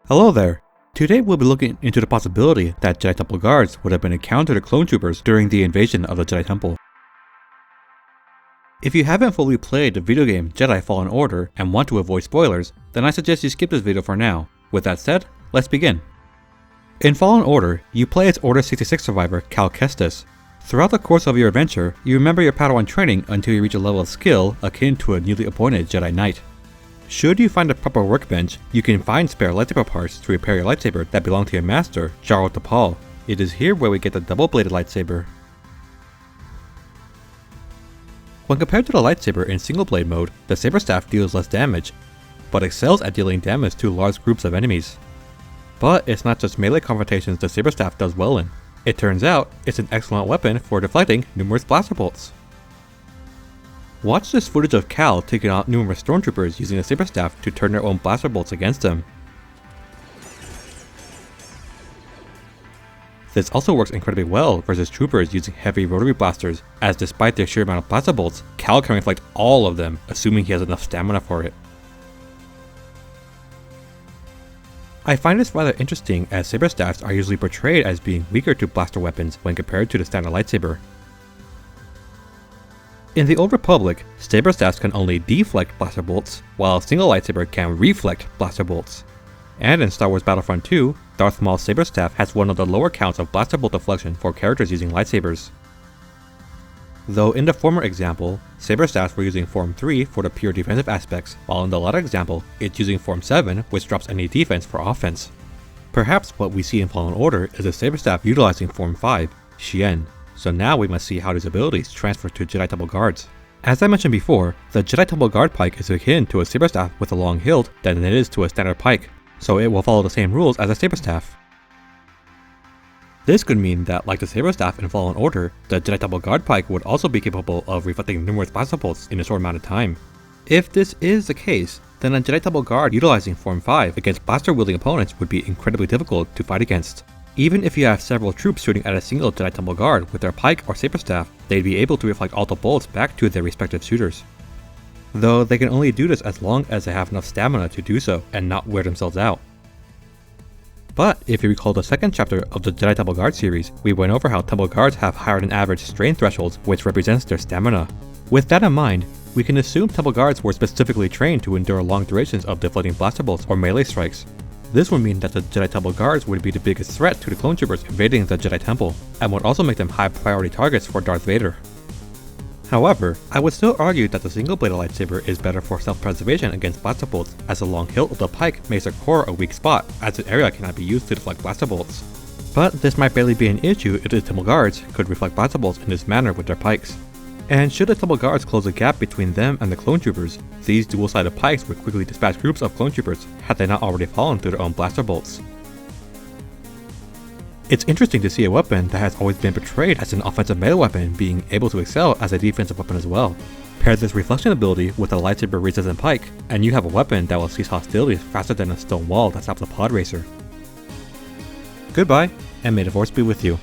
Hello there! Today we'll be looking into the possibility that Jedi Temple Guards would have been encountered clone troopers during the invasion of the Jedi Temple. If you haven't fully played the video game Jedi Fallen Order and want to avoid spoilers, then I suggest you skip this video for now. With that said, let's begin. In Fallen Order, you play as Order 66 survivor Cal Kestis. Throughout the course of your adventure, you remember your Padawan training until you reach a level of skill akin to a newly appointed Jedi Knight. Should you find a proper workbench, you can find spare lightsaber parts to repair your lightsaber that belong to your master, Jaro Tapal. It is here where we get the double-bladed lightsaber. When compared to the lightsaber in single-blade mode, the saber staff deals less damage, but excels at dealing damage to large groups of enemies. But it's not just melee confrontations the saber staff does well in. It turns out, it's an excellent weapon for deflecting numerous blaster bolts. Watch this footage of Cal taking out numerous stormtroopers using a saber staff to turn their own blaster bolts against them. This also works incredibly well versus troopers using heavy rotary blasters, as despite their sheer amount of blaster bolts, Cal can reflect all of them, assuming he has enough stamina for it. I find this rather interesting as saber staffs are usually portrayed as being weaker to blaster weapons when compared to the standard lightsaber. In the Old Republic, saber staffs can only deflect blaster bolts, while a single lightsaber can reflect blaster bolts. And in Star Wars Battlefront 2, Darth Maul's saber staff has one of the lower counts of blaster bolt deflection for characters using lightsabers. Though in the former example, saber staffs were using Form 3 for the pure defensive aspects, while in the latter example, it's using Form 7 which drops any defense for offense. Perhaps what we see in Fallen Order is a saber staff utilizing Form 5, Xian. So now we must see how these abilities transfer to Jedi Temple Guards. As I mentioned before, the Jedi Temple Guard pike is akin to a saber staff with a long hilt than it is to a standard pike, so it will follow the same rules as a saber staff. This could mean that, like the saber staff in Fallen Order, the Jedi Temple Guard pike would also be capable of reflecting numerous blaster bolts in a short amount of time. If this is the case, then a Jedi Temple Guard utilizing Form 5 against blaster wielding opponents would be incredibly difficult to fight against. Even if you have several troops shooting at a single Jedi Temple Guard with their pike or saber staff, they'd be able to reflect all the bolts back to their respective shooters. Though they can only do this as long as they have enough stamina to do so and not wear themselves out. But if you recall the second chapter of the Jedi Temple Guard series, we went over how Temple Guards have higher than average strain thresholds, which represents their stamina. With that in mind, we can assume Temple Guards were specifically trained to endure long durations of deflecting blaster bolts or melee strikes. This would mean that the Jedi Temple Guards would be the biggest threat to the clone troopers invading the Jedi Temple, and would also make them high priority targets for Darth Vader. However, I would still argue that the single-bladed lightsaber is better for self-preservation against blaster bolts, as the long hilt of the pike makes the core a weak spot, as the area cannot be used to deflect blaster bolts. But this might barely be an issue if the Temple Guards could reflect blaster bolts in this manner with their pikes. And should the Temple Guards close a gap between them and the clone troopers, these dual-sided pikes would quickly dispatch groups of clone troopers had they not already fallen through their own blaster bolts. It's interesting to see a weapon that has always been portrayed as an offensive melee weapon being able to excel as a defensive weapon as well. Pair this reflection ability with a lightsaber resistant pike, and you have a weapon that will cease hostilities faster than a stone wall that stops a pod racer. Goodbye, and may the Force be with you.